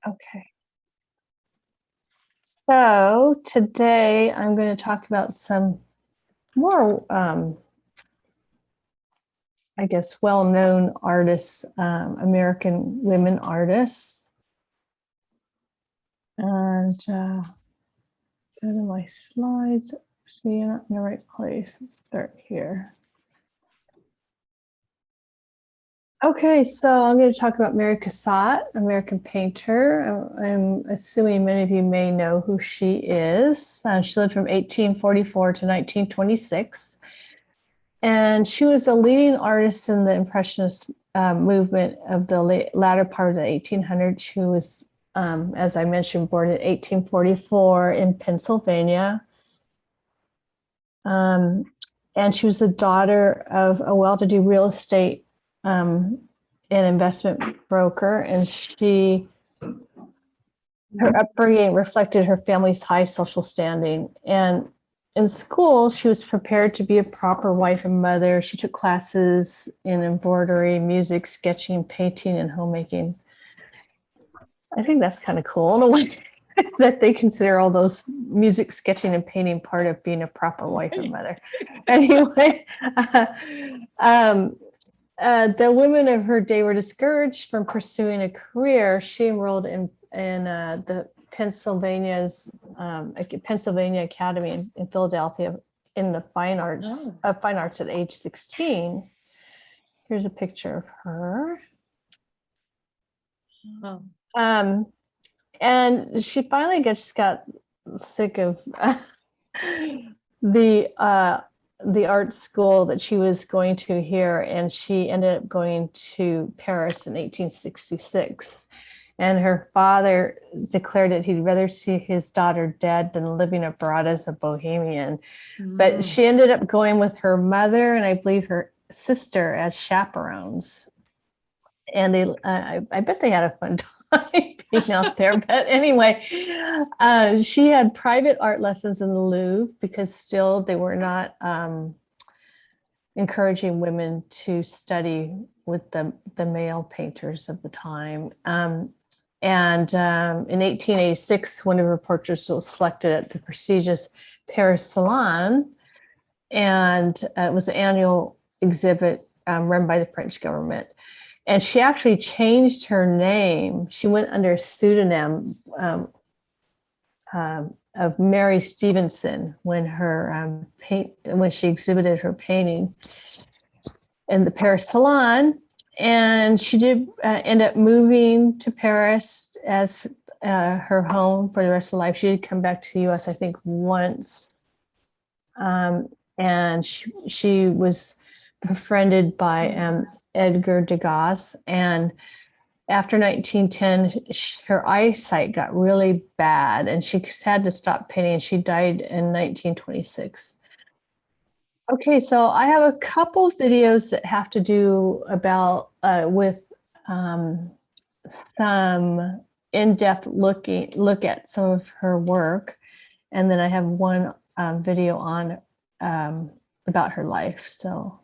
Okay. So today I'm going to talk about some more, I guess, well-known artists, American women artists. And go to my slides. See, I'm not in the right place. Let's start here. Okay, so I'm going to talk about Mary Cassatt, American painter. I'm assuming many of you may know who she is. She lived from 1844 to 1926. And she was a leading artist in the Impressionist movement of the latter part of the 1800s. She was, as I mentioned, born in 1844 in Pennsylvania. And she was the daughter of a well-to-do real estate and investment broker. And her upbringing reflected her family's high social standing. And in school, she was prepared to be a proper wife and mother. She took classes in embroidery, music, sketching, painting, and homemaking. I think that's kind of cool in a way that they consider all those music, sketching, and painting part of being a proper wife and mother. Anyway, the women of her day were discouraged from pursuing a career. She enrolled in the Pennsylvania Academy in Philadelphia in the fine arts at age 16. Here's a picture of her. Oh. And she finally got sick of the art school that she was going to here, and she ended up going to Paris in 1866. And her father declared that he'd rather see his daughter dead than living abroad as a bohemian. But she ended up going with her mother and I believe her sister as chaperones. And they, I bet they had a fun time being out there. But anyway, she had private art lessons in the Louvre because still they were not encouraging women to study with the male painters of the time. And in 1886, one of her portraits was selected at the prestigious Paris Salon. And it was an annual exhibit run by the French government. And she actually changed her name. She went under a pseudonym of Mary Stevenson when she exhibited her painting in the Paris Salon. And she did end up moving to Paris as her home for the rest of life. She did come back to the US, I think, once. And she was befriended by Edgar Degas. And after 1910, her eyesight got really bad and she had to stop painting. She died in 1926. Okay, so I have a couple of videos that have to do with some in-depth look at some of her work, and then I have one video on about her life. So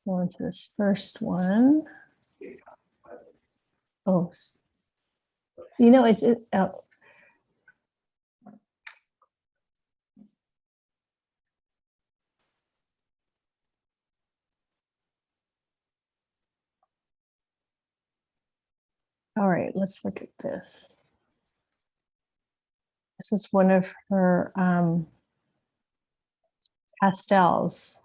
go into this first one. Oh, all right, let's look at this. This is one of her pastels.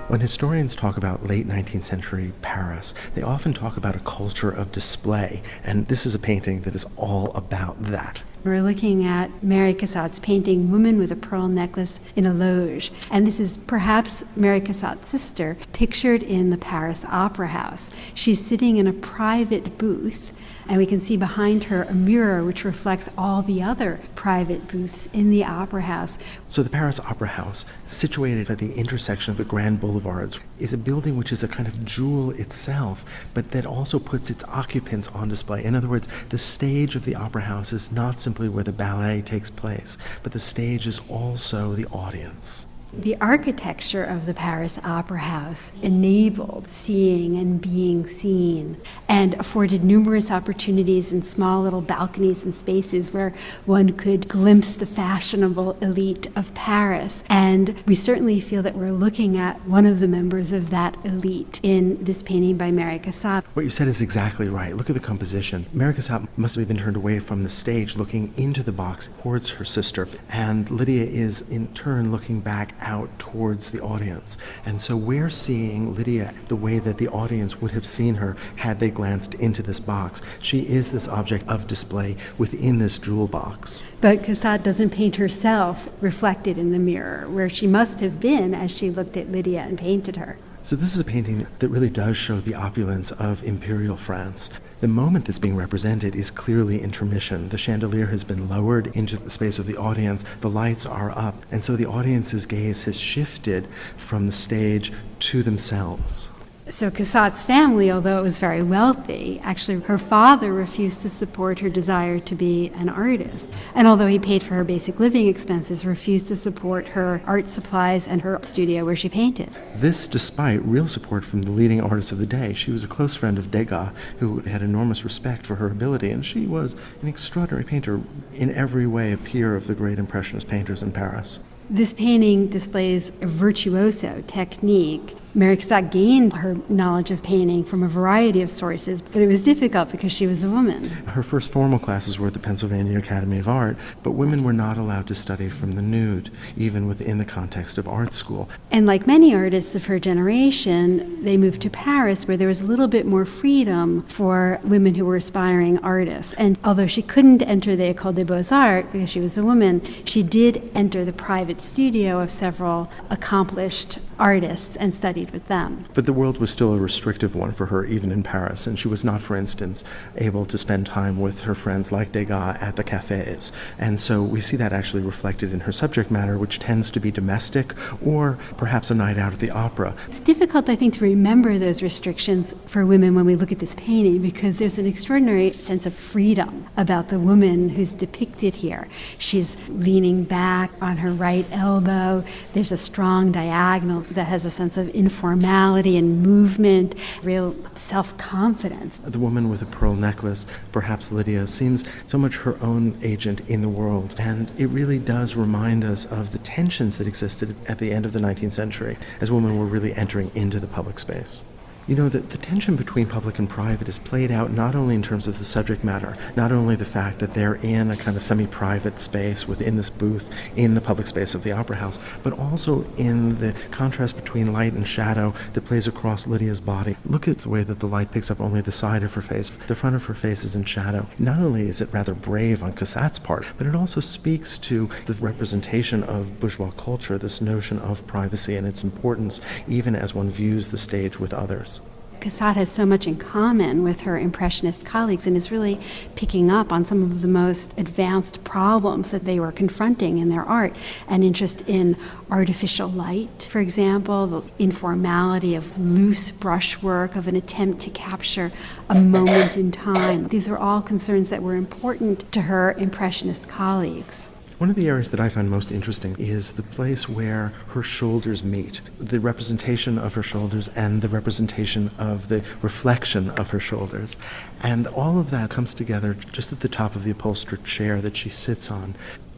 When historians talk about late 19th century Paris, they often talk about a culture of display, and this is a painting that is all about that. We're looking at Mary Cassatt's painting, Woman with a Pearl Necklace in a Loge. And this is perhaps Mary Cassatt's sister, pictured in the Paris Opera House. She's sitting in a private booth, and we can see behind her a mirror which reflects all the other private booths in the Opera House. So the Paris Opera House, situated at the intersection of the Grand Boulevards, is a building which is a kind of jewel itself, but that also puts its occupants on display. In other words, the stage of the Opera House is not simply where the ballet takes place, but the stage is also the audience. The architecture of the Paris Opera House enabled seeing and being seen and afforded numerous opportunities in small little balconies and spaces where one could glimpse the fashionable elite of Paris. And we certainly feel that we're looking at one of the members of that elite in this painting by Mary Cassatt. What you said is exactly right. Look at the composition. Mary Cassatt must have been turned away from the stage, looking into the box towards her sister, and Lydia is in turn looking back out towards the audience. And so we're seeing Lydia the way that the audience would have seen her had they glanced into this box. She is this object of display within this jewel box. But Cassatt doesn't paint herself reflected in the mirror, where she must have been as she looked at Lydia and painted her. So this is a painting that really does show the opulence of imperial France. The moment that's being represented is clearly intermission. The chandelier has been lowered into the space of the audience, the lights are up, and so the audience's gaze has shifted from the stage to themselves. So Cassatt's family, although it was very wealthy, actually her father refused to support her desire to be an artist. And although he paid for her basic living expenses, refused to support her art supplies and her studio where she painted. This despite real support from the leading artists of the day. She was a close friend of Degas, who had enormous respect for her ability, and she was an extraordinary painter, in every way a peer of the great Impressionist painters in Paris. This painting displays a virtuoso technique. Mary Cassatt gained her knowledge of painting from a variety of sources, but it was difficult because she was a woman. Her first formal classes were at the Pennsylvania Academy of Art, but women were not allowed to study from the nude, even within the context of art school. And like many artists of her generation, they moved to Paris, where there was a little bit more freedom for women who were aspiring artists. And although she couldn't enter the École des Beaux-Arts because she was a woman, she did enter the private studio of several accomplished artists and studied with them. But the world was still a restrictive one for her, even in Paris, and she was not, for instance, able to spend time with her friends like Degas at the cafes. And so we see that actually reflected in her subject matter, which tends to be domestic or perhaps a night out at the opera. It's difficult, I think, to remember those restrictions for women when we look at this painting, because there's an extraordinary sense of freedom about the woman who's depicted here. She's leaning back on her right elbow. There's a strong diagonal that has a sense of informality and movement, real self-confidence. The woman with a pearl necklace, perhaps Lydia, seems so much her own agent in the world, and it really does remind us of the tensions that existed at the end of the 19th century as women were really entering into the public space. You know, the tension between public and private is played out not only in terms of the subject matter, not only the fact that they're in a kind of semi-private space within this booth in the public space of the Opera House, but also in the contrast between light and shadow that plays across Lydia's body. Look at the way that the light picks up only the side of her face. The front of her face is in shadow. Not only is it rather brave on Cassatt's part, but it also speaks to the representation of bourgeois culture, this notion of privacy and its importance, even as one views the stage with others. Cassatt has so much in common with her Impressionist colleagues and is really picking up on some of the most advanced problems that they were confronting in their art. An interest in artificial light, for example, the informality of loose brushwork, of an attempt to capture a moment in time. These are all concerns that were important to her Impressionist colleagues. One of the areas that I find most interesting is the place where her shoulders meet, the representation of her shoulders and the representation of the reflection of her shoulders. And all of that comes together just at the top of the upholstered chair that she sits on.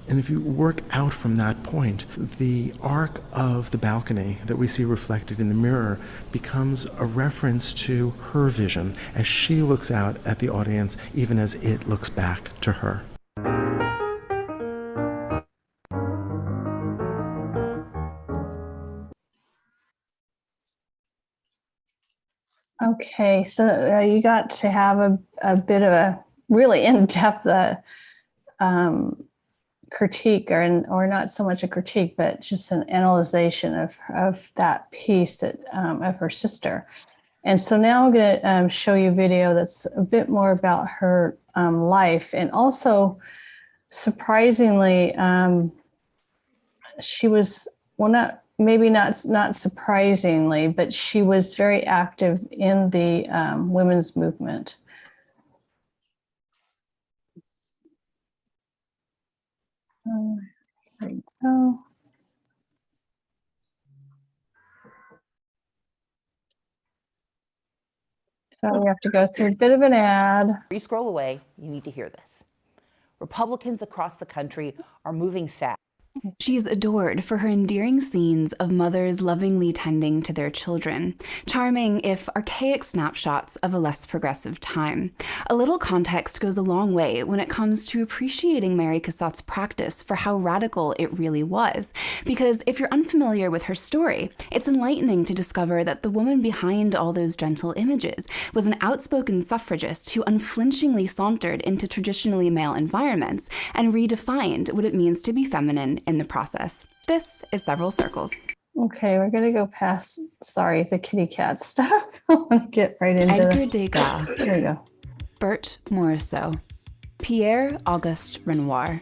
And if you work out from that point, the arc of the balcony that we see reflected in the mirror becomes a reference to her vision as she looks out at the audience, even as it looks back to her. Okay, so you got to have a bit of a really in-depth critique, or not so much a critique, but just an analyzation of that piece that of her sister. And so now I'm going to show you a video that's a bit more about her life, and also surprisingly, she was not surprisingly, but she was very active in the women's movement. There we go. So we have to go through a bit of an ad. You scroll away, you need to hear this. Republicans across the country are moving fast. She is adored for her endearing scenes of mothers lovingly tending to their children, charming if archaic snapshots of a less progressive time. A little context goes a long way when it comes to appreciating Mary Cassatt's practice for how radical it really was, because if you're unfamiliar with her story, it's enlightening to discover that the woman behind all those gentle images was an outspoken suffragist who unflinchingly sauntered into traditionally male environments and redefined what it means to be feminine in the process. This is Several Circles. Okay, we're going to go past, sorry, the kitty cat stuff. I want to get right into Edgar Degas, Here we go. Bert Morisot, Pierre-Auguste Renoir.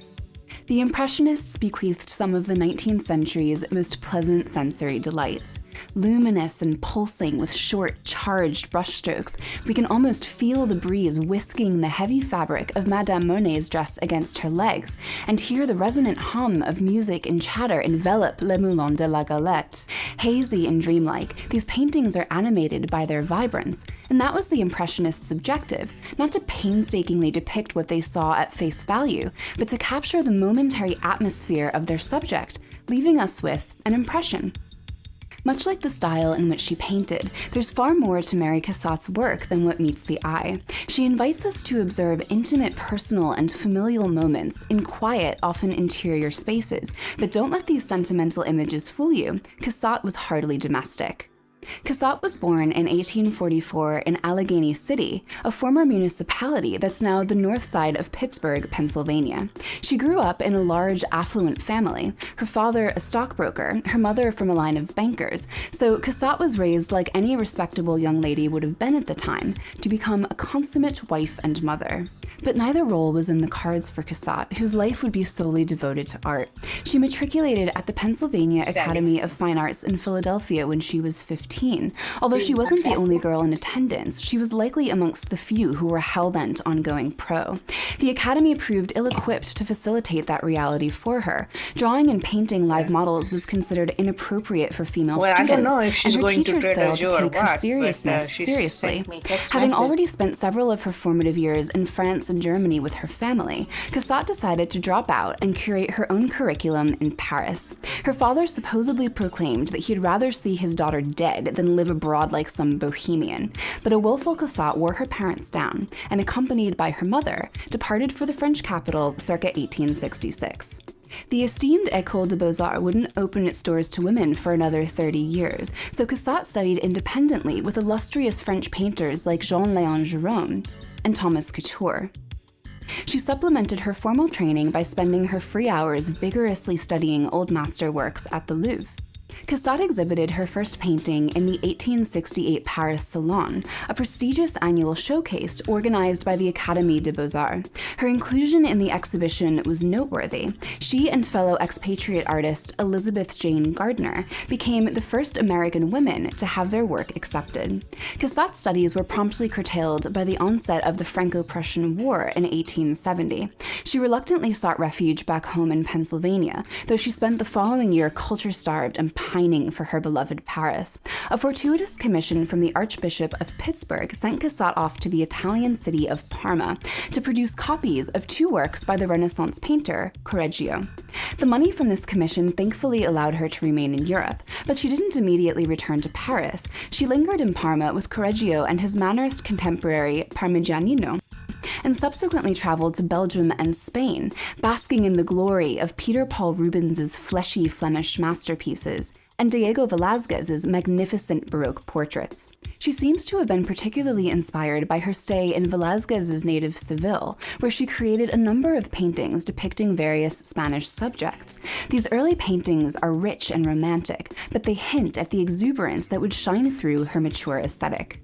The Impressionists bequeathed some of the 19th century's most pleasant sensory delights. Luminous and pulsing with short, charged brushstrokes, we can almost feel the breeze whisking the heavy fabric of Madame Monet's dress against her legs, and hear the resonant hum of music and chatter envelop Le Moulin de la Galette. Hazy and dreamlike, these paintings are animated by their vibrance, and that was the Impressionists' objective, not to painstakingly depict what they saw at face value, but to capture the momentary atmosphere of their subject, leaving us with an impression. Much like the style in which she painted, there's far more to Mary Cassatt's work than what meets the eye. She invites us to observe intimate, personal, and familial moments in quiet, often interior spaces. But don't let these sentimental images fool you. Cassatt was hardly domestic. Cassatt was born in 1844 in Allegheny City, a former municipality that's now the north side of Pittsburgh, Pennsylvania. She grew up in a large, affluent family, her father a stockbroker, her mother from a line of bankers, so Cassatt was raised like any respectable young lady would have been at the time, to become a consummate wife and mother. But neither role was in the cards for Cassatt, whose life would be solely devoted to art. She matriculated at the Pennsylvania Academy of Fine Arts in Philadelphia when she was 15. Although she wasn't the only girl in attendance, she was likely amongst the few who were hell-bent on going pro. The Academy proved ill-equipped to facilitate that reality for her. Drawing and painting live models was considered inappropriate for female students, I don't know if she's and her going to teachers failed to Trader Joe or take her what, seriousness but, she seriously. sent me text Having message. already spent several of her formative years in France and Germany with her family, Cassatt decided to drop out and curate her own curriculum in Paris. Her father supposedly proclaimed that he'd rather see his daughter dead than live abroad like some bohemian, but a willful Cassatt wore her parents down, and accompanied by her mother, departed for the French capital circa 1866. The esteemed École des Beaux-Arts wouldn't open its doors to women for another 30 years, so Cassatt studied independently with illustrious French painters like Jean-Léon Gérôme and Thomas Couture. She supplemented her formal training by spending her free hours vigorously studying old master works at the Louvre. Cassatt exhibited her first painting in the 1868 Paris Salon, a prestigious annual showcase organized by the Académie des Beaux-Arts. Her inclusion in the exhibition was noteworthy. She and fellow expatriate artist Elizabeth Jane Gardner became the first American women to have their work accepted. Cassatt's studies were promptly curtailed by the onset of the Franco-Prussian War in 1870. She reluctantly sought refuge back home in Pennsylvania, though she spent the following year culture-starved and pining for her beloved Paris. A fortuitous commission from the Archbishop of Pittsburgh sent Cassatt off to the Italian city of Parma to produce copies of two works by the Renaissance painter Correggio. The money from this commission thankfully allowed her to remain in Europe, but she didn't immediately return to Paris. She lingered in Parma with Correggio and his Mannerist contemporary Parmigianino, and subsequently traveled to Belgium and Spain, basking in the glory of Peter Paul Rubens's fleshy Flemish masterpieces and Diego Velázquez's magnificent Baroque portraits. She seems to have been particularly inspired by her stay in Velázquez's native Seville, where she created a number of paintings depicting various Spanish subjects. These early paintings are rich and romantic, but they hint at the exuberance that would shine through her mature aesthetic.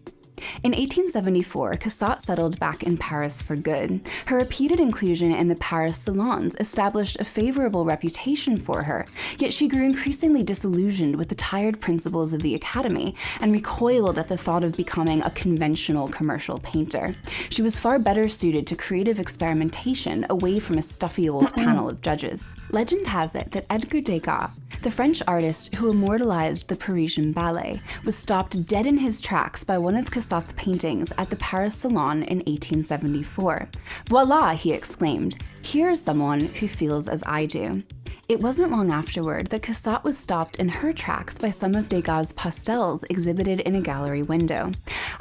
In 1874, Cassatt settled back in Paris for good. Her repeated inclusion in the Paris salons established a favorable reputation for her, yet she grew increasingly disillusioned with the tired principles of the Academy and recoiled at the thought of becoming a conventional commercial painter. She was far better suited to creative experimentation away from a stuffy old panel of judges. Legend has it that Edgar Degas, the French artist who immortalized the Parisian ballet, was stopped dead in his tracks by one of Cassatt's Cassat's paintings at the Paris Salon in 1874. Voila, he exclaimed, here is someone who feels as I do. It wasn't long afterward that Cassatt was stopped in her tracks by some of Degas' pastels exhibited in a gallery window.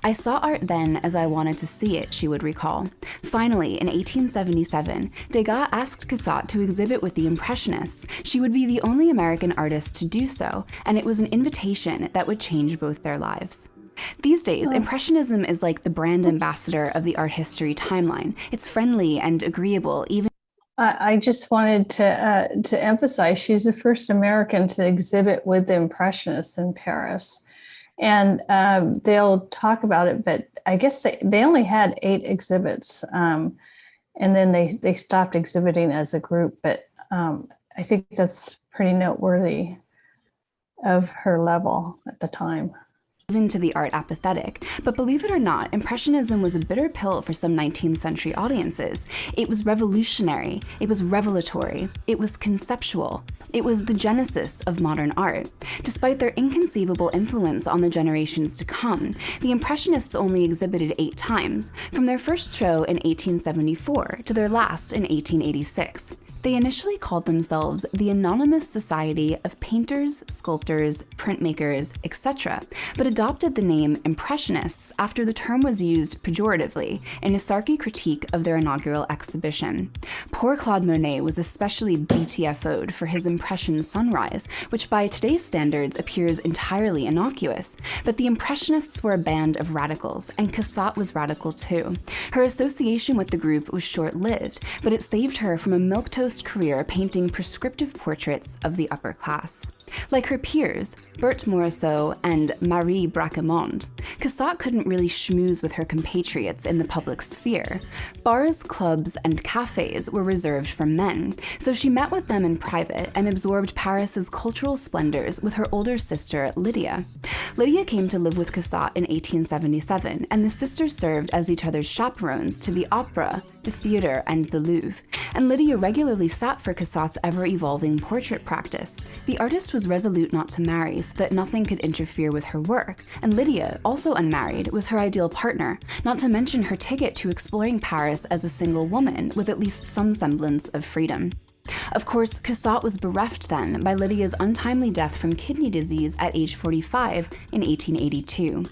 I saw art then as I wanted to see it, she would recall. Finally, in 1877, Degas asked Cassatt to exhibit with the Impressionists. She would be the only American artist to do so, and it was an invitation that would change both their lives. These days, Impressionism is like the brand ambassador of the art history timeline. It's friendly and agreeable, even I just wanted to emphasize she's the first American to exhibit with the Impressionists in Paris. And they'll talk about it, but I guess they only had 8 exhibits. And then they stopped exhibiting as a group. But I think that's pretty noteworthy of her level at the time. Even to the art apathetic. But believe it or not, Impressionism was a bitter pill for some 19th century audiences. It was revolutionary, it was revelatory, it was conceptual. It was the genesis of modern art. Despite their inconceivable influence on the generations to come, the Impressionists only exhibited 8 times, from their first show in 1874 to their last in 1886. They initially called themselves the Anonymous Society of Painters, Sculptors, Printmakers, etc., but adopted the name Impressionists after the term was used pejoratively in a sarky critique of their inaugural exhibition. Poor Claude Monet was especially BTFO'd for his Impression Sunrise, which by today's standards appears entirely innocuous. But the Impressionists were a band of radicals, and Cassatt was radical too. Her association with the group was short-lived, but it saved her from a milquetoast career painting prescriptive portraits of the upper class. Like her peers, Berthe Morisot and Marie Bracquemond, Cassatt couldn't really schmooze with her compatriots in the public sphere. Bars, clubs, and cafes were reserved for men, so she met with them in private and absorbed Paris's cultural splendors with her older sister, Lydia. Lydia came to live with Cassatt in 1877, and the sisters served as each other's chaperones to the opera, the theater, and the Louvre, and Lydia regularly sat for Cassatt's ever-evolving portrait practice. The artist was resolute not to marry so that nothing could interfere with her work, and Lydia, also unmarried, was her ideal partner, not to mention her ticket to exploring Paris as a single woman with at least some semblance of freedom. Of course, Cassatt was bereft then by Lydia's untimely death from kidney disease at age 45 in 1882.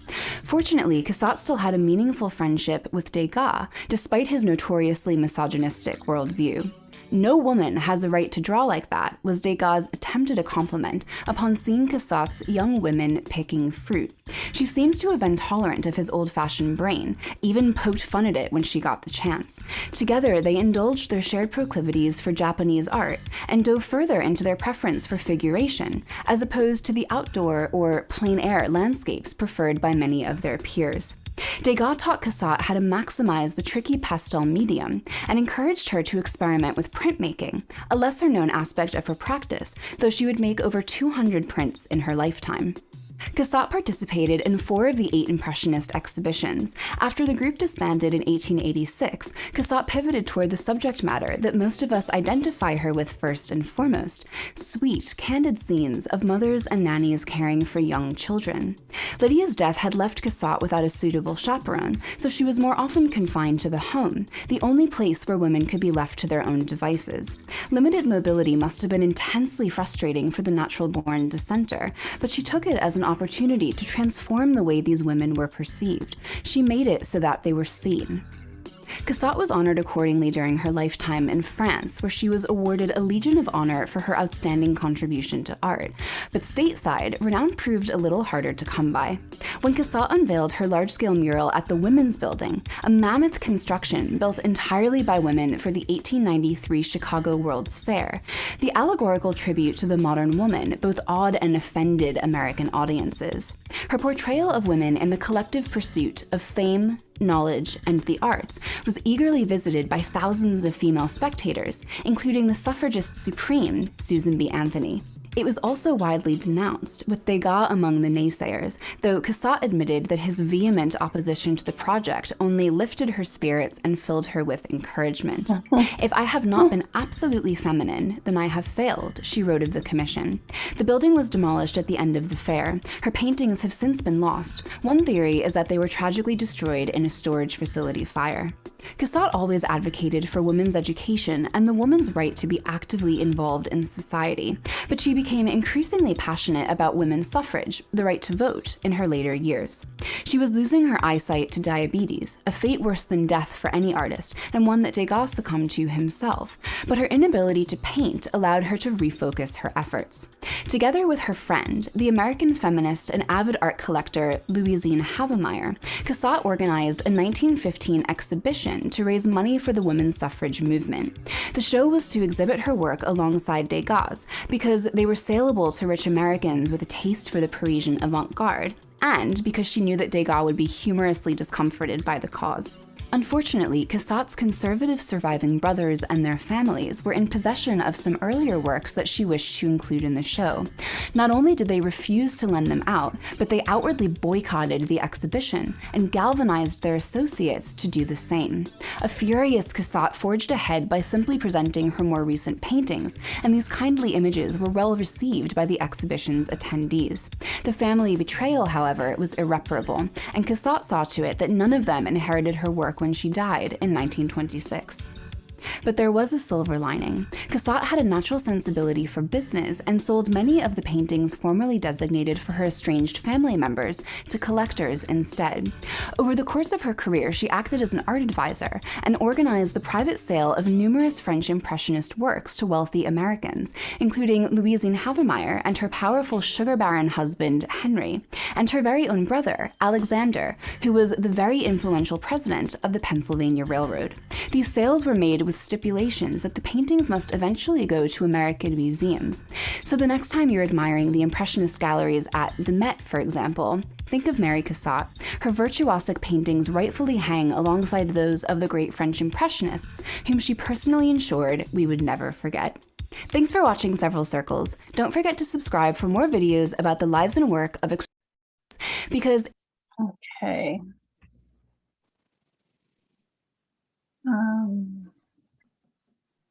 Fortunately, Cassatt still had a meaningful friendship with Degas, despite his notoriously misogynistic worldview. "No woman has a right to draw like that," was Degas' attempted a compliment upon seeing Cassatt's young women picking fruit. She seems to have been tolerant of his old-fashioned brain, even poked fun at it when she got the chance. Together, they indulged their shared proclivities for Japanese art and dove further into their preference for figuration, as opposed to the outdoor or plein-air landscapes preferred by many of their peers. Degas taught Cassatt how to maximize the tricky pastel medium and encouraged her to experiment with printmaking, a lesser-known aspect of her practice, though she would make over 200 prints in her lifetime. Cassatt participated in 4 of the 8 Impressionist exhibitions. After the group disbanded in 1886, Cassatt pivoted toward the subject matter that most of us identify her with first and foremost: sweet, candid scenes of mothers and nannies caring for young children. Lydia's death had left Cassatt without a suitable chaperone, so she was more often confined to the home, the only place where women could be left to their own devices. Limited mobility must have been intensely frustrating for the natural-born dissenter, but she took it as an opportunity to transform the way these women were perceived. She made it so that they were seen. Cassatt was honored accordingly during her lifetime in France, where she was awarded a Legion of Honor for her outstanding contribution to art. But stateside, renown proved a little harder to come by. When Cassatt unveiled her large-scale mural at the Women's Building, a mammoth construction built entirely by women for the 1893 Chicago World's Fair, the allegorical tribute to the modern woman both awed and offended American audiences. Her portrayal of women in the collective pursuit of fame, knowledge, and the arts was eagerly visited by thousands of female spectators, including the suffragist supreme, Susan B. Anthony. It was also widely denounced, with Degas among the naysayers, though Cassatt admitted that his vehement opposition to the project only lifted her spirits and filled her with encouragement. "If I have not been absolutely feminine, then I have failed," she wrote of the commission. The building was demolished at the end of the fair. Her paintings have since been lost. One theory is that they were tragically destroyed in a storage facility fire. Cassatt always advocated for women's education and the woman's right to be actively involved in society, but she became increasingly passionate about women's suffrage, the right to vote, in her later years. She was losing her eyesight to diabetes, a fate worse than death for any artist, and one that Degas succumbed to himself, but her inability to paint allowed her to refocus her efforts. Together with her friend, the American feminist and avid art collector Louisine Havemeyer, Cassatt organized a 1915 exhibition to raise money for the women's suffrage movement. The show was to exhibit her work alongside Degas because they were saleable to rich Americans with a taste for the Parisian avant-garde, and because she knew that Degas would be humorously discomforted by the cause. Unfortunately, Cassatt's conservative surviving brothers and their families were in possession of some earlier works that she wished to include in the show. Not only did they refuse to lend them out, but they outwardly boycotted the exhibition and galvanized their associates to do the same. A furious Cassatt forged ahead by simply presenting her more recent paintings, and these kindly images were well received by the exhibition's attendees. The family betrayal, however, was irreparable, and Cassatt saw to it that none of them inherited her work when she died in 1926. But there was a silver lining. Cassatt had a natural sensibility for business and sold many of the paintings formerly designated for her estranged family members to collectors instead. Over the course of her career, she acted as an art advisor and organized the private sale of numerous French Impressionist works to wealthy Americans, including Louisine Havemeyer and her powerful sugar baron husband, Henry, and her very own brother, Alexander, who was the very influential president of the Pennsylvania Railroad. These sales were made with stipulations that the paintings must eventually go to American museums. So the next time you're admiring the Impressionist galleries at the Met, for example, think of Mary Cassatt. Her virtuosic paintings rightfully hang alongside those of the great French Impressionists, whom she personally ensured we would never forget. Thanks for watching Several Circles. Don't forget to subscribe for more videos about the lives and work of because Okay.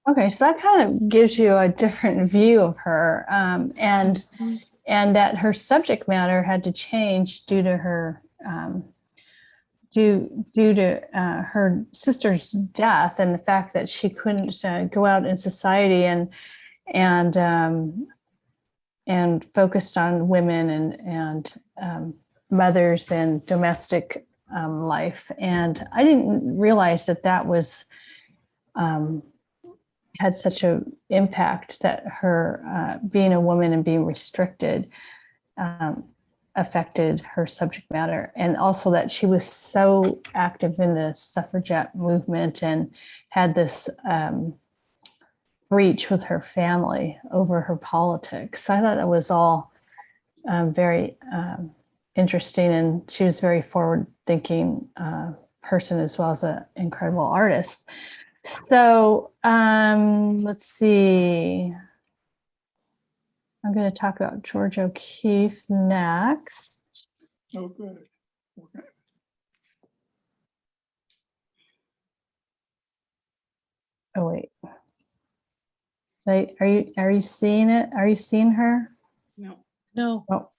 Okay, so that kind of gives you a different view of her, and that her subject matter had to change due to her due to her sister's death and the fact that she couldn't go out in society and focused on women and mothers and domestic life. And I didn't realize that was had such an impact, that her being a woman and being restricted affected her subject matter, and also that she was so active in the suffragette movement and had this breach with her family over her politics. I thought that was all very interesting, and she was a very forward-thinking person as well as an incredible artist. So let's see. I'm going to talk about George O'Keeffe next. Oh, good. Okay. Oh wait. So are you seeing it? Are you seeing her? No. Oh.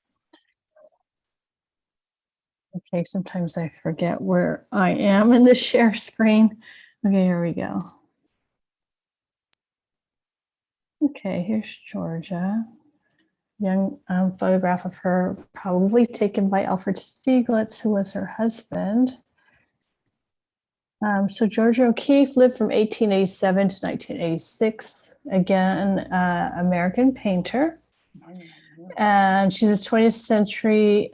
Okay, sometimes I forget where I am in the share screen. Okay, here we go. Okay, here's Georgia. Young photograph of her, probably taken by Alfred Stieglitz, who was her husband. So Georgia O'Keeffe lived from 1887 to 1986. Again, American painter. And she's a 20th century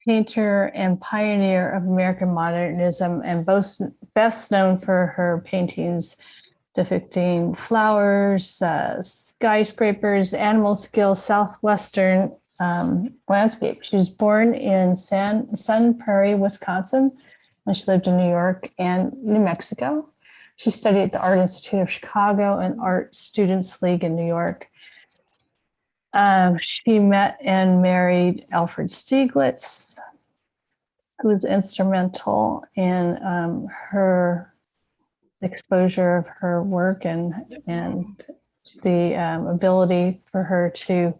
painter and pioneer of American modernism, and best known for her paintings depicting flowers, skyscrapers, animal skills, southwestern landscape. She was born in Sun Prairie, Wisconsin, and she lived in New York and New Mexico. She studied at the Art Institute of Chicago and Art Students League in New York. She met and married Alfred Stieglitz, who was instrumental in her exposure of her work and the ability for her to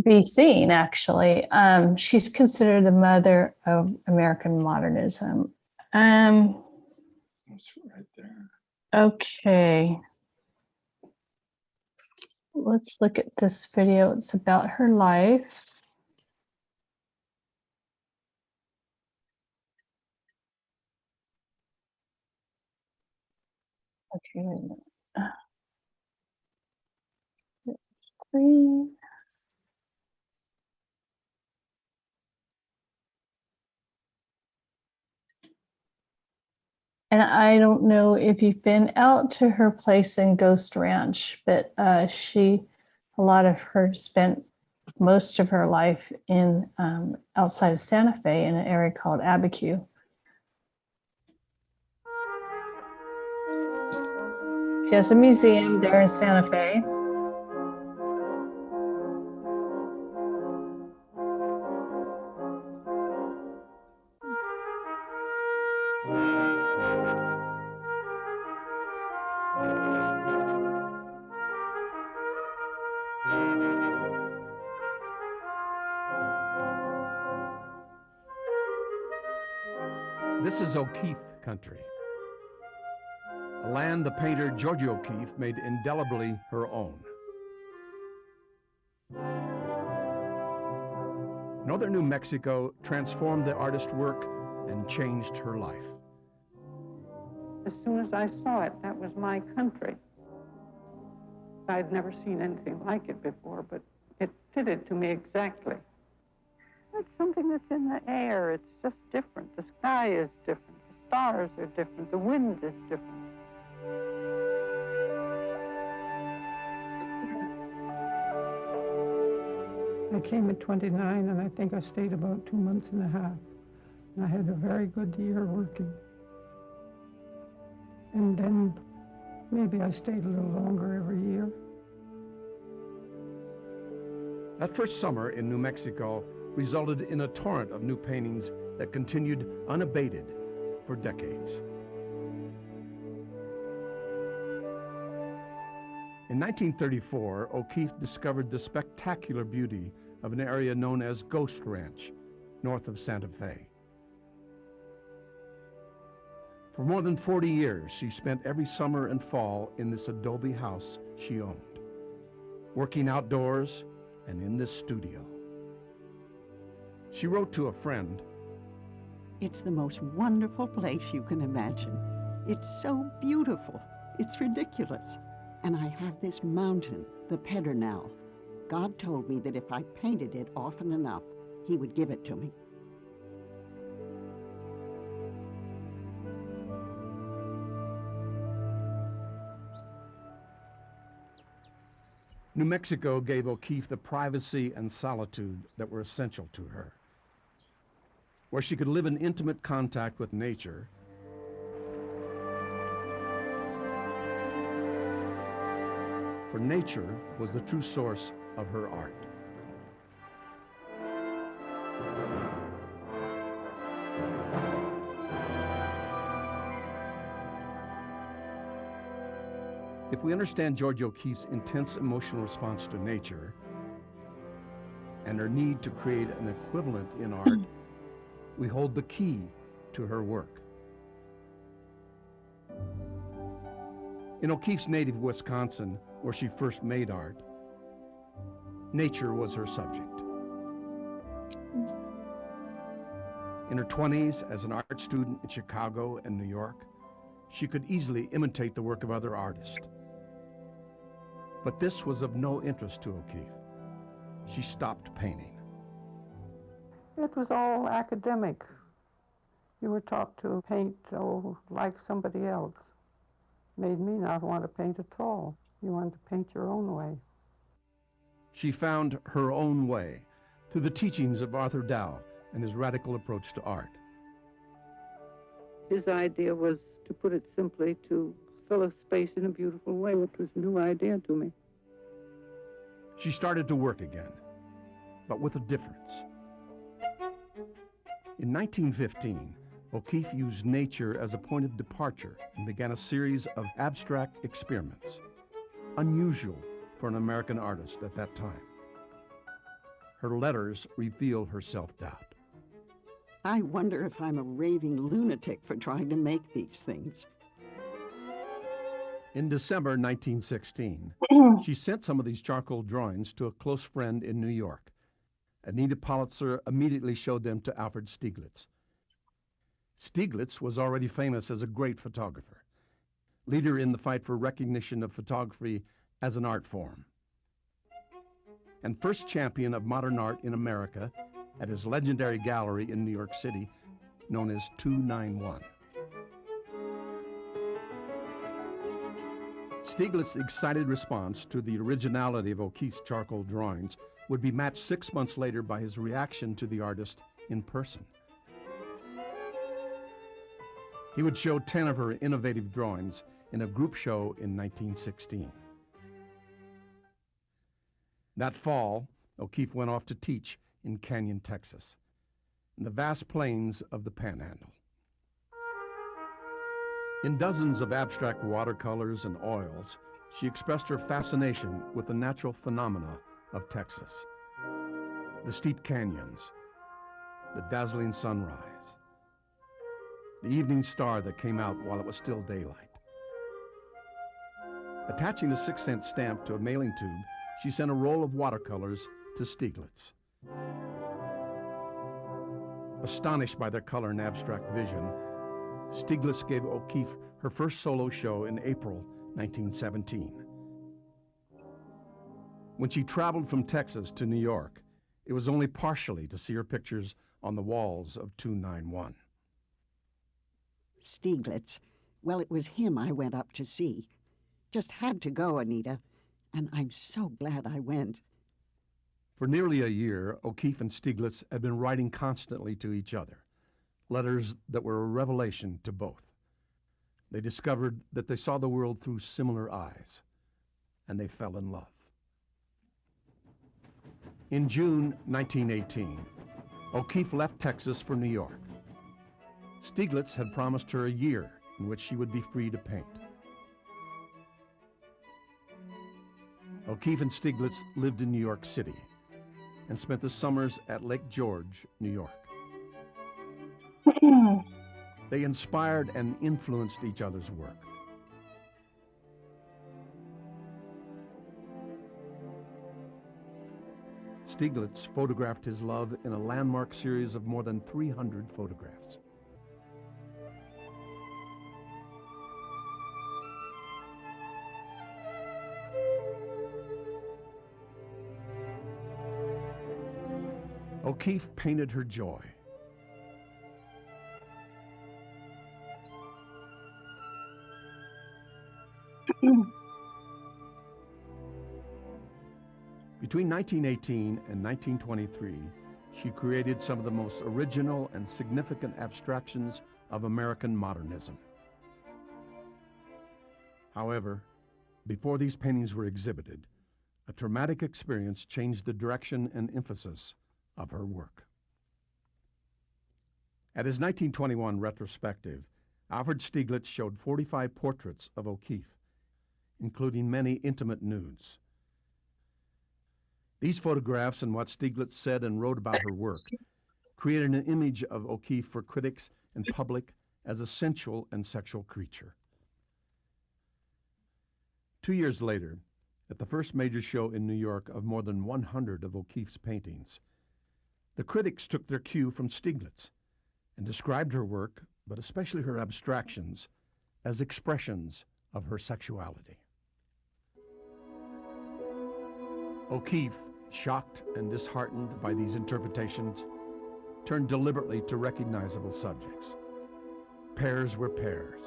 be seen, actually. She's considered the mother of American modernism. It's right there. Okay. Let's look at this video. It's about her life. Okay, wait a minute. Screen. And I don't know if you've been out to her place in Ghost Ranch, but a lot of her spent most of her life in outside of Santa Fe in an area called Abiquiu. She has a museum there in Santa Fe. This is O'Keeffe country, a land the painter Georgia O'Keeffe made indelibly her own. Northern New Mexico transformed the artist's work and changed her life. As soon as I saw it, that was my country. I'd never seen anything like it before, but it fitted to me exactly. It's something that's in the air. It's just different. The sky is different. The stars are different. The wind is different. I came at 29, and I think I stayed about 2 months and a half. And I had a very good year working. And then maybe I stayed a little longer every year. That first summer in New Mexico resulted in a torrent of new paintings that continued unabated for decades. In 1934, O'Keeffe discovered the spectacular beauty of an area known as Ghost Ranch, north of Santa Fe. For more than 40 years, she spent every summer and fall in this adobe house she owned, working outdoors and in this studio. She wrote to a friend, "It's the most wonderful place you can imagine. It's so beautiful. It's ridiculous. And I have this mountain, the Pedernal. God told me that if I painted it often enough, he would give it to me." New Mexico gave O'Keeffe the privacy and solitude that were essential to her, where she could live in intimate contact with nature for nature was the true source of her art. If we understand Georgia O'Keeffe's intense emotional response to nature and her need to create an equivalent in art, we hold the key to her work. In O'Keeffe's native Wisconsin, where she first made art, nature was her subject. In her 20s, as an art student in Chicago and New York, she could easily imitate the work of other artists. But this was of no interest to O'Keeffe. She stopped painting. It was all academic. You were taught to paint, like somebody else. Made me not want to paint at all. You wanted to paint your own way. She found her own way through the teachings of Arthur Dow and his radical approach to art. His idea was, to put it simply, to fill a space in a beautiful way, which was a new idea to me. She started to work again, but with a difference. In 1915, O'Keeffe used nature as a point of departure and began a series of abstract experiments, unusual for an American artist at that time. Her letters reveal her self-doubt. I wonder if I'm a raving lunatic for trying to make these things. In December 1916, she sent some of these charcoal drawings to a close friend in New York. Anita Politzer immediately showed them to Alfred Stieglitz. Stieglitz was already famous as a great photographer, leader in the fight for recognition of photography as an art form, and first champion of modern art in America at his legendary gallery in New York City, known as 291. Stieglitz's excited response to the originality of O'Keeffe's charcoal drawings would be matched 6 months later by his reaction to the artist in person. He would show 10 of her innovative drawings in a group show in 1916. That fall, O'Keeffe went off to teach in Canyon, Texas, in the vast plains of the Panhandle. In dozens of abstract watercolors and oils, she expressed her fascination with the natural phenomena of Texas. The steep canyons, the dazzling sunrise, the evening star that came out while it was still daylight. Attaching a 6-cent stamp to a mailing tube, she sent a roll of watercolors to Stieglitz. Astonished by their color and abstract vision, Stieglitz gave O'Keeffe her first solo show in April 1917. When she traveled from Texas to New York, it was only partially to see her pictures on the walls of 291. Stieglitz, well, it was him I went up to see. Just had to go, Anita, and I'm so glad I went. For nearly a year, O'Keeffe and Stieglitz had been writing constantly to each other, letters that were a revelation to both. They discovered that they saw the world through similar eyes, and they fell in love. In June 1918, O'Keeffe left Texas for New York. Stieglitz had promised her a year in which she would be free to paint. O'Keeffe and Stieglitz lived in New York City and spent the summers at Lake George, New York. They inspired and influenced each other's work. Stieglitz photographed his love in a landmark series of more than 300 photographs. O'Keeffe painted her joy. Between 1918 and 1923, she created some of the most original and significant abstractions of American modernism. However, before these paintings were exhibited, a traumatic experience changed the direction and emphasis of her work. At his 1921 retrospective, Alfred Stieglitz showed 45 portraits of O'Keeffe, including many intimate nudes. These photographs and what Stieglitz said and wrote about her work created an image of O'Keeffe for critics and public as a sensual and sexual creature. 2 years later, at the first major show in New York of more than 100 of O'Keeffe's paintings, the critics took their cue from Stieglitz and described her work, but especially her abstractions, as expressions of her sexuality. O'Keeffe, shocked and disheartened by these interpretations, turned deliberately to recognizable subjects. Pears were pears,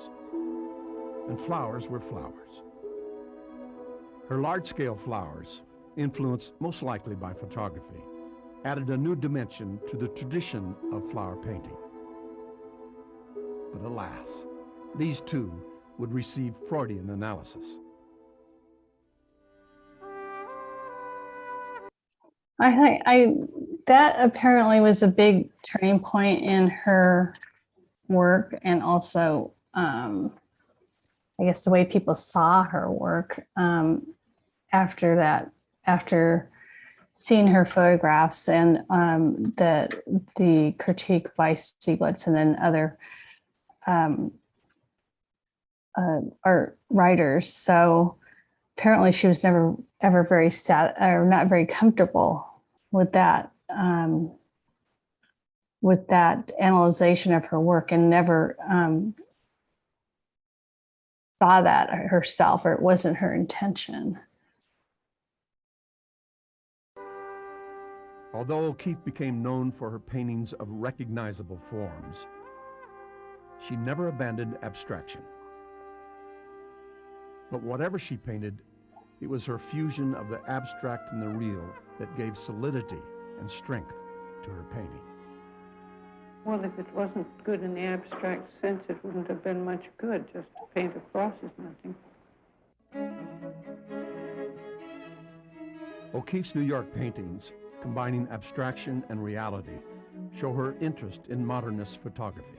and flowers were flowers. Her large-scale flowers, influenced most likely by photography, added a new dimension to the tradition of flower painting. But alas, these too would receive Freudian analysis. I that apparently was a big turning point in her work, and also I guess the way people saw her work after that, after seeing her photographs and the critique by Stieglitz and then other art writers. So apparently she was never ever very not very comfortable with that analyzation of her work, and never saw that herself, or it wasn't her intention. Although O'Keeffe became known for her paintings of recognizable forms, she never abandoned abstraction. But whatever she painted, it was her fusion of the abstract and the real that gave solidity and strength to her painting. Well, if it wasn't good in the abstract sense, it wouldn't have been much good. Just to paint a cross is nothing. O'Keeffe's New York paintings, combining abstraction and reality, show her interest in modernist photography.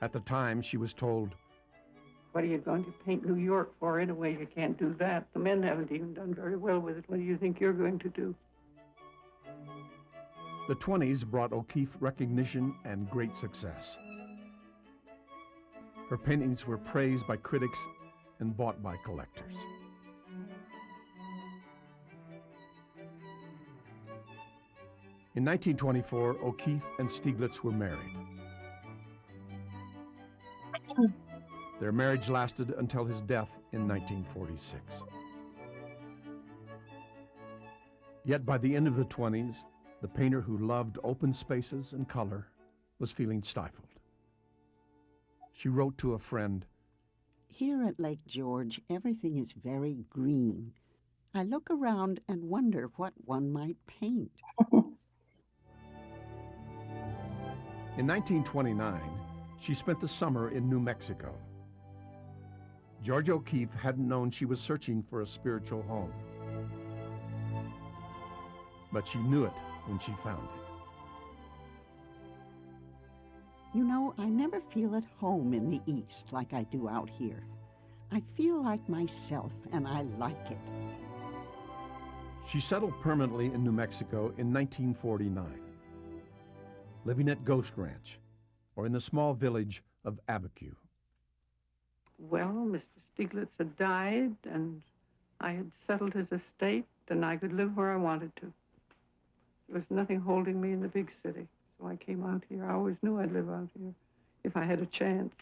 At the time, she was told, "What are you going to paint New York for anyway? You can't do that. The men haven't even done very well with it. What do you think you're going to do?" the 20s brought O'Keeffe recognition and great success. Her paintings were praised by critics and bought by collectors. In 1924, O'Keeffe and Stieglitz were married. Their marriage lasted until his death in 1946. Yet by the end of the 20s, the painter who loved open spaces and color was feeling stifled. She wrote to a friend, "Here at Lake George, everything is very green. I look around and wonder what one might paint." In 1929, she spent the summer in New Mexico. Georgia O'Keeffe hadn't known she was searching for a spiritual home, but she knew it when she found it. You know, I never feel at home in the East like I do out here. I feel like myself, and I like it. She settled permanently in New Mexico in 1949, living at Ghost Ranch, or in the small village of Abiquiu. Well, Mr. Stieglitz had died, and I had settled his estate, and I could live where I wanted to. There was nothing holding me in the big city, so I came out here. I always knew I'd live out here if I had a chance.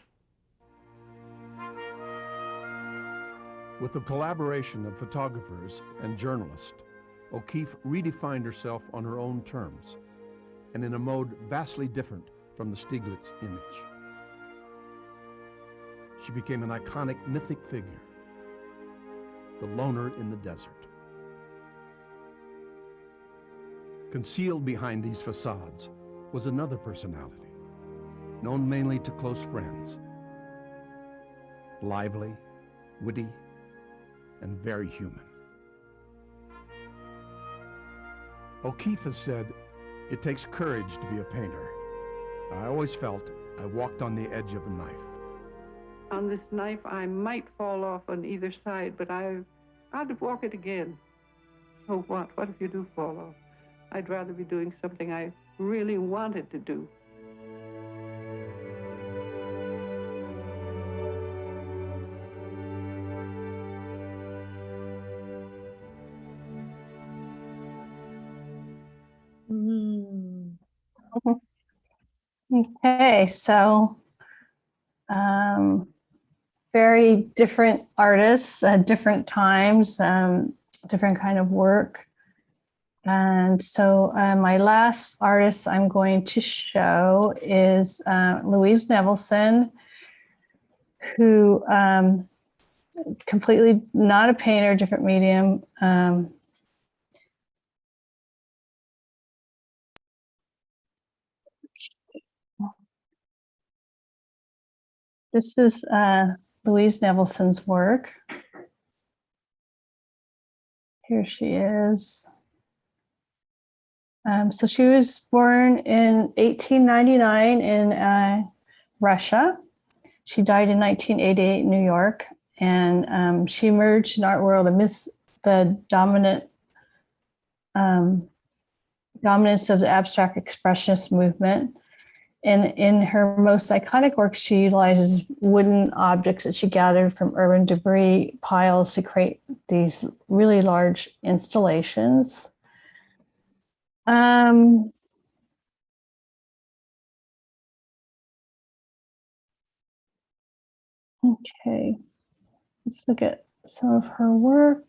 With the collaboration of photographers and journalists, O'Keeffe redefined herself on her own terms, and in a mode vastly different from the Stieglitz image. She became an iconic mythic figure, the loner in the desert. Concealed behind these facades was another personality, known mainly to close friends. Lively, witty, and very human. O'Keeffe has said, "It takes courage to be a painter. I always felt I walked on the edge of a knife." On this knife, I might fall off on either side, but I'd walk it again. So what? What if you do fall off? I'd rather be doing something I really wanted to do. Okay, so very different artists at different times, different kind of work. And so my last artist I'm going to show is Louise Nevelson, who completely not a painter, different medium. This is Louise Nevelson's work. Here she is. So she was born in 1899 in Russia. She died in 1988 in New York, and she emerged in art world amidst the dominance of the abstract expressionist movement. And in her most iconic works, she utilizes wooden objects that she gathered from urban debris piles to create these really large installations. Okay, let's look at some of her work.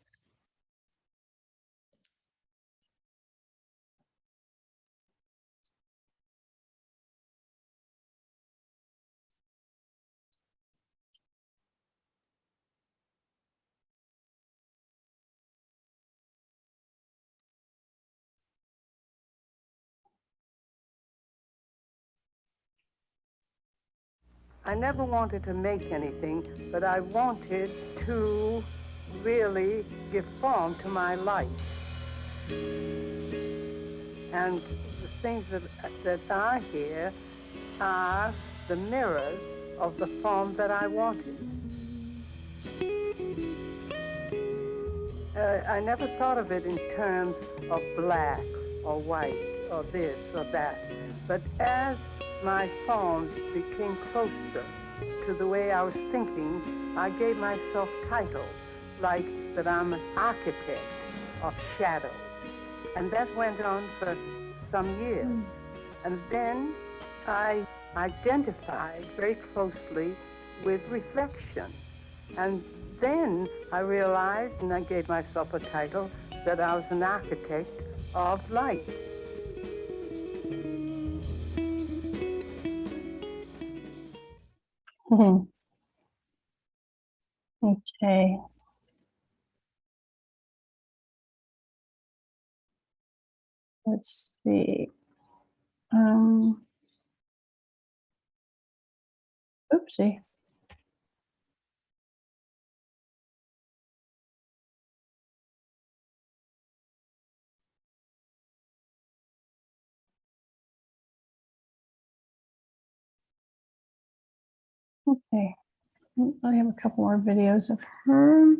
I never wanted to make anything, but I wanted to really give form to my life. And the things that are here are the mirrors of the form that I wanted. I never thought of it in terms of black or white or this or that, but as my forms became closer to the way I was thinking, I gave myself titles like that I'm an architect of shadow. And that went on for some years. And then I identified very closely with reflection. And then I realized, and I gave myself a title, that I was an architect of light. Okay. Let's see. Oopsie. Okay. I have a couple more videos of her.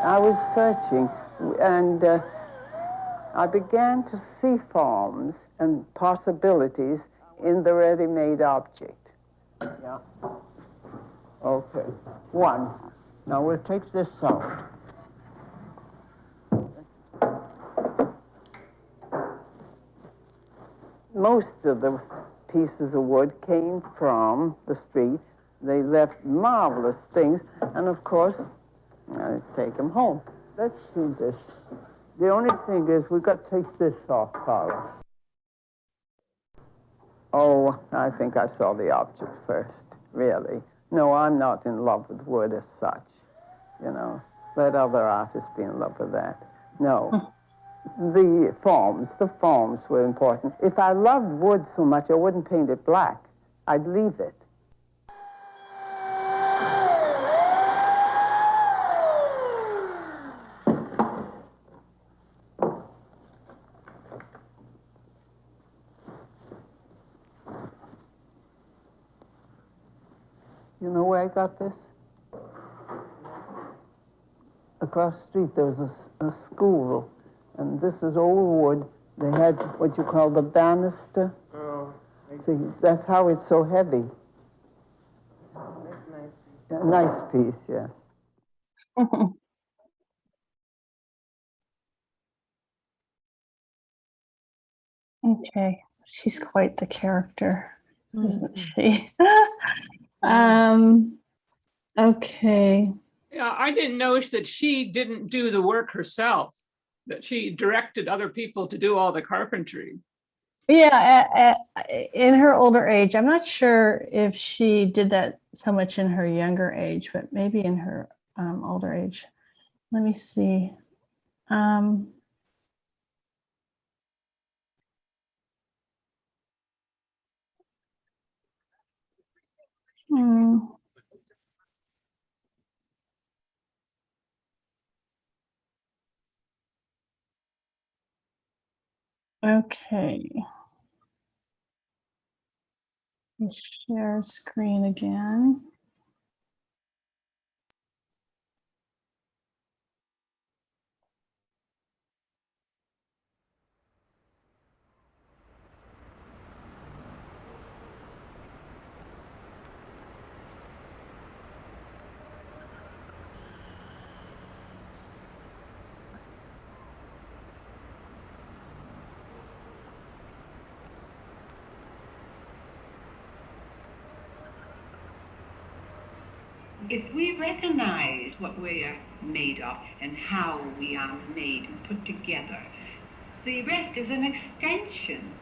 I was searching, and I began to see forms and possibilities in the ready-made object. Yeah. Okay. One. Now we'll take this out. Most of the pieces of wood came from the street. They left marvelous things, and of course, I take them home. Let's see this. The only thing is we've got to take this off, Carla. Oh, I think I saw the object first, really. No, I'm not in love with wood as such, you know. Let other artists be in love with that. No. The forms were important. If I loved wood so much, I wouldn't paint it black. I'd leave it. You know where I got this? Across the street, there was a school, and this is old wood. They had what you call the banister. Oh. See, that's how it's so heavy. That's nice. A nice piece, yes. Okay, she's quite the character, isn't she? Okay. Yeah, I didn't know that she didn't do the work herself, that she directed other people to do all the carpentry. Yeah, in her older age, I'm not sure if she did that so much in her younger age, but maybe in her older age. Let me see. Hmm. Okay. Share screen again. If we recognize what we are made of and how we are made and put together, the rest is an extension.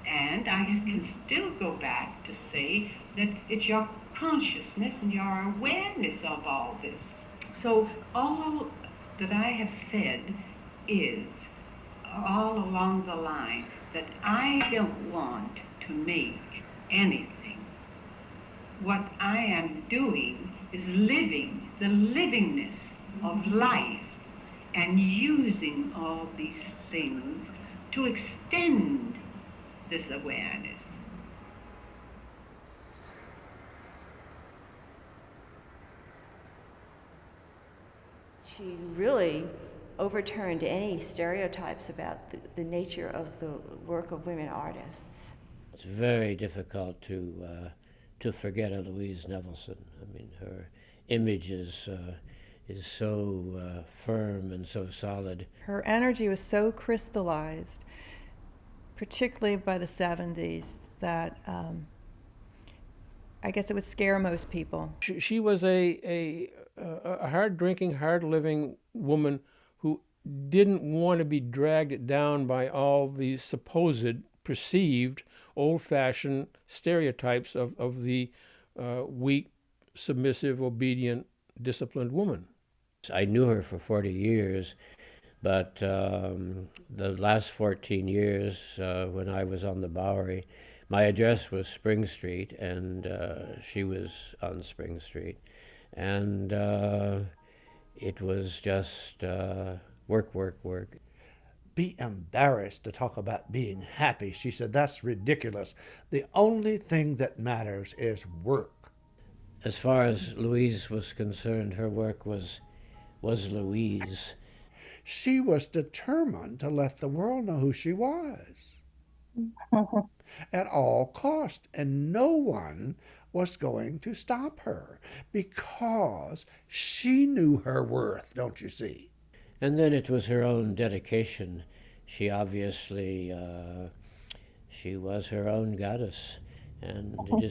And I can still go back to say that it's your consciousness and your awareness of all this. So all that I have said is all along the line that I don't want to make anything. What I am doing is living the livingness of life and using all these things to extend this awareness. She really overturned any stereotypes about the nature of the work of women artists. It's very difficult to forget a Louise Nevelson. I mean, her image is so firm and so solid. Her energy was so crystallized, particularly by the 70s, that I guess it would scare most people. She was a hard-drinking, hard-living woman who didn't want to be dragged down by all these supposed, perceived, old-fashioned stereotypes of the weak, submissive, obedient, disciplined woman. I knew her for 40 years, but the last 14 years, when I was on the Bowery, my address was Spring Street, and she was on Spring Street. And it was just work, work, work. Be embarrassed to talk about being happy. She said, that's ridiculous. The only thing that matters is work. As far as Louise was concerned, her work was Louise. She was determined to let the world know who she was at all cost, and no one was going to stop her because she knew her worth, don't you see? And then it was her own dedication. She obviously, she was her own goddess, and it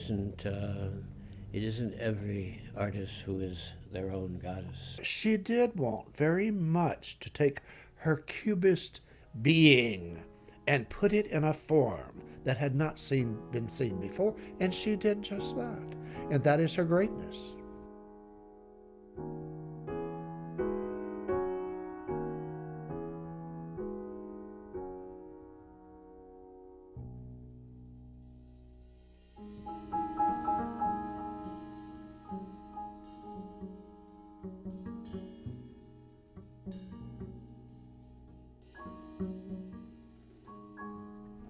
isn't every artist who is their own goddess. She did want very much to take her cubist being and put it in a form that had not been seen before, and she did just that. And that is her greatness.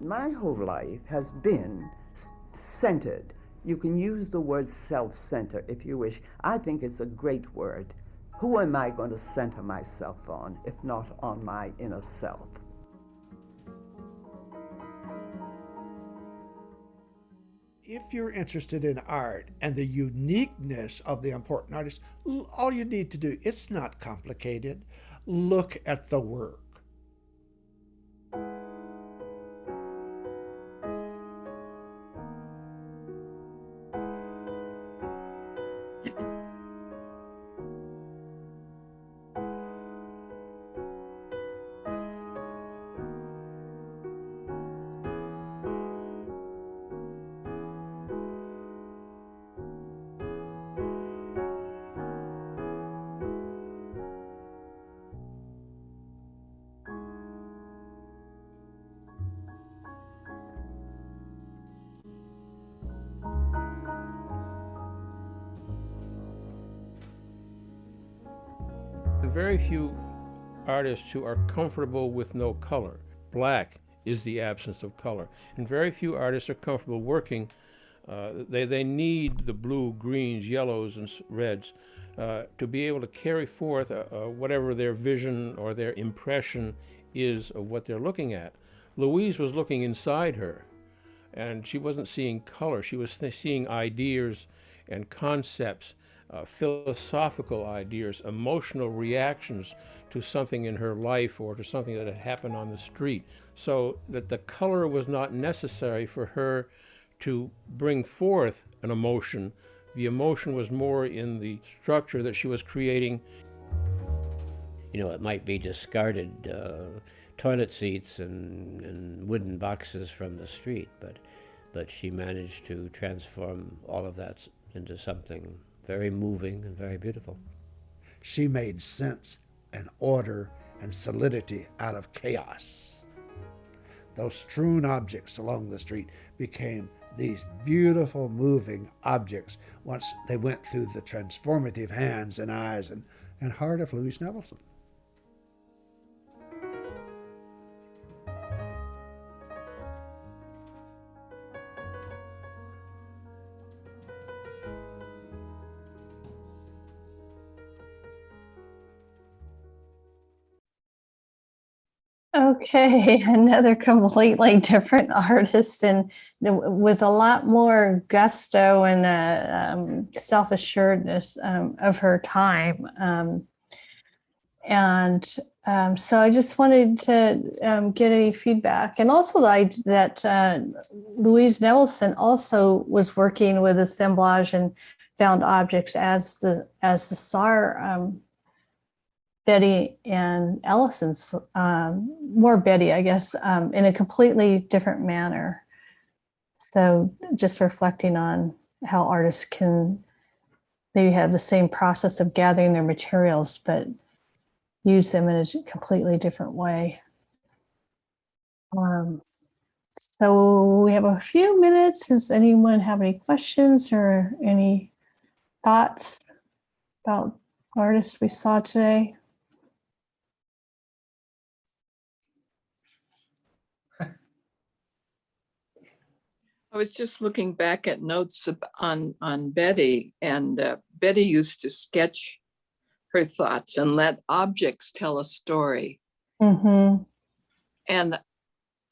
My whole life has been centered. You can use the word self-center if you wish. I think it's a great word. Who am I going to center myself on, if not on my inner self? If you're interested in art and the uniqueness of the important artist, all you need to do, it's not complicated. Look at the work. very few artists who are comfortable with no color. Black is the absence of color. And very few artists are comfortable working. They need the blue, greens, yellows, and reds to be able to carry forth whatever their vision or their impression is of what they're looking at. Louise was looking inside her, and she wasn't seeing color. She was seeing ideas and concepts, philosophical ideas, emotional reactions to something in her life or to something that had happened on the street. So that the color was not necessary for her to bring forth an emotion. The emotion was more in the structure that she was creating. You know, it might be discarded toilet seats and wooden boxes from the street, but she managed to transform all of that into something very moving and very beautiful. She made sense and order and solidity out of chaos. Those strewn objects along the street became these beautiful moving objects once they went through the transformative hands and eyes and heart of Louise Nevelson. Okay, another completely different artist and with a lot more gusto and self-assuredness of her time. So I just wanted to get any feedback. And also that Louise Nevelson also was working with assemblage and found objects as the Saar Betty and Ellison's, more Betty, I guess, in a completely different manner. So just reflecting on how artists can maybe have the same process of gathering their materials, but use them in a completely different way. So we have a few minutes. Does anyone have any questions or any thoughts about artists we saw today? I was just looking back at notes on Betty, and Betty used to sketch her thoughts and let objects tell a story. Mm-hmm. And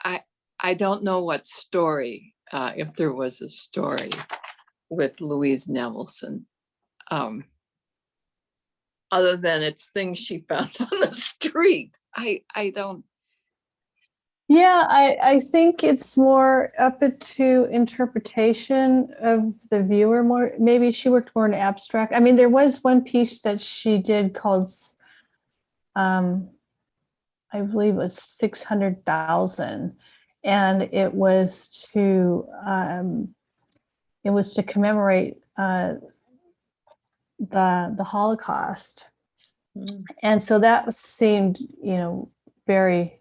I don't know what story, if there was a story with Louise Nevelson, other than it's things she found on the street. I don't. Yeah, I think it's more up to interpretation of the viewer more. Maybe she worked more in abstract. I mean, there was one piece that she did called, I believe it was 600,000. And it was to commemorate the Holocaust. Mm. And so that seemed, very,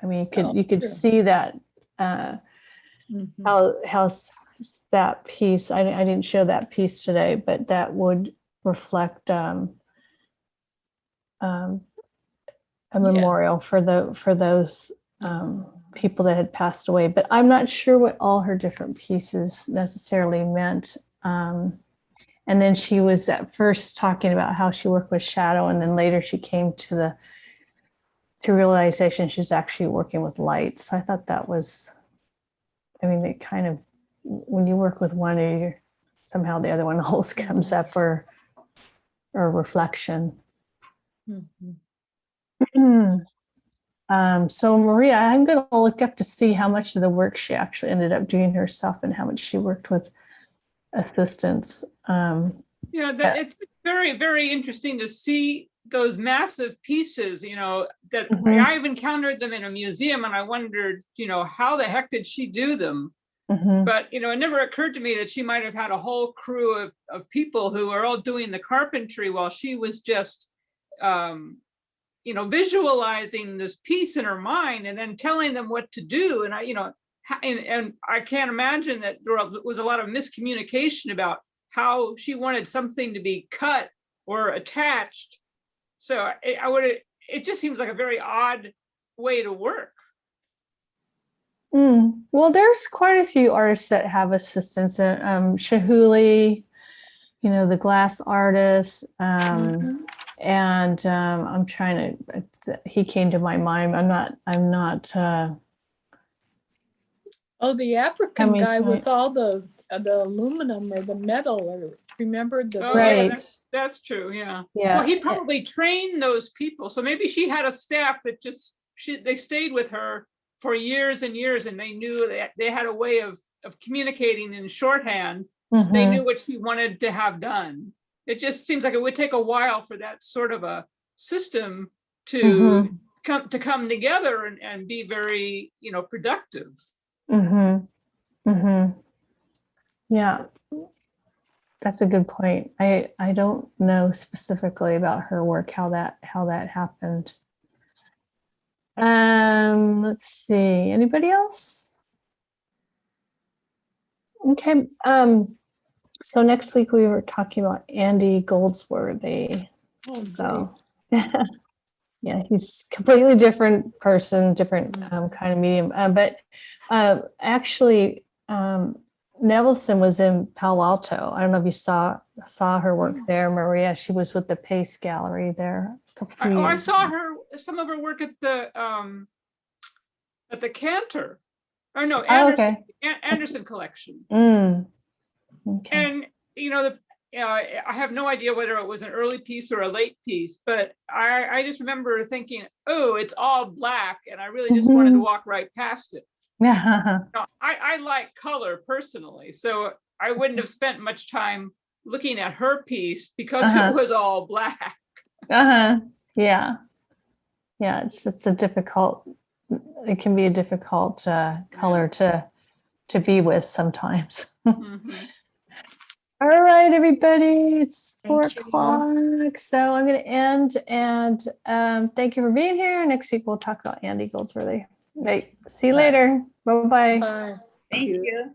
I mean, you could see that how that piece. I didn't show that piece today, but that would reflect a memorial for those people that had passed away. But I'm not sure what all her different pieces necessarily meant. And then she was at first talking about how she worked with shadow, and then later she came to realization she's actually working with light. So I thought that was, I mean, it kind of, when you work with one, somehow the other one always comes up, or reflection. Mm-hmm. So Maria, I'm going to look up to see how much of the work she actually ended up doing herself and how much she worked with assistants. It's very, very interesting to see those massive pieces, that Mm-hmm. I've encountered them in a museum, and I wondered, how the heck did she do them? Mm-hmm. But, it never occurred to me that she might have had a whole crew of people who are all doing the carpentry while she was just, visualizing this piece in her mind and then telling them what to do. And and I can't imagine that there was a lot of miscommunication about how she wanted something to be cut or attached So it just seems like a very odd way to work. Well, there's quite a few artists that have assistants. Shahuli, the glass artist, and I'm trying to. He came to my mind. I'm not. Oh, the African Coming guy to with all the aluminum or the metal, or remember the Oh, Right. yeah, that's true. Yeah. Yeah. Well, he probably trained those people. So maybe she had a staff that they stayed with her for years and years, and they knew that they had a way of communicating in shorthand. They Mhm. knew what she wanted to have done. It just seems like it would take a while for that sort of a system to come together and be very, productive. Yeah, that's a good point. I don't know specifically about her work, how that happened. Let's see. Anybody else? Okay. So next week we were talking about Andy Goldsworthy. So yeah, he's completely different person, different kind of medium. But actually, Nevelson was in Palo Alto. I don't know if you saw her work there, Maria. She was with the Pace Gallery there. I saw some of her work at the Cantor, or no, Anderson, Anderson collection. Okay. And I have no idea whether it was an early piece or a late piece, but I just remember thinking, oh, it's all black, and I really just wanted to walk right past it. Yeah. I like color personally, so I wouldn't have spent much time looking at her piece because it was all black. Yeah. It's a difficult. It can be a difficult color to be with sometimes. All right, everybody, it's 4:00. So I'm going to end, and thank you for being here. Next week we'll talk about Andy Goldsworthy. Right. See you later. Bye-bye. Bye. Thank you.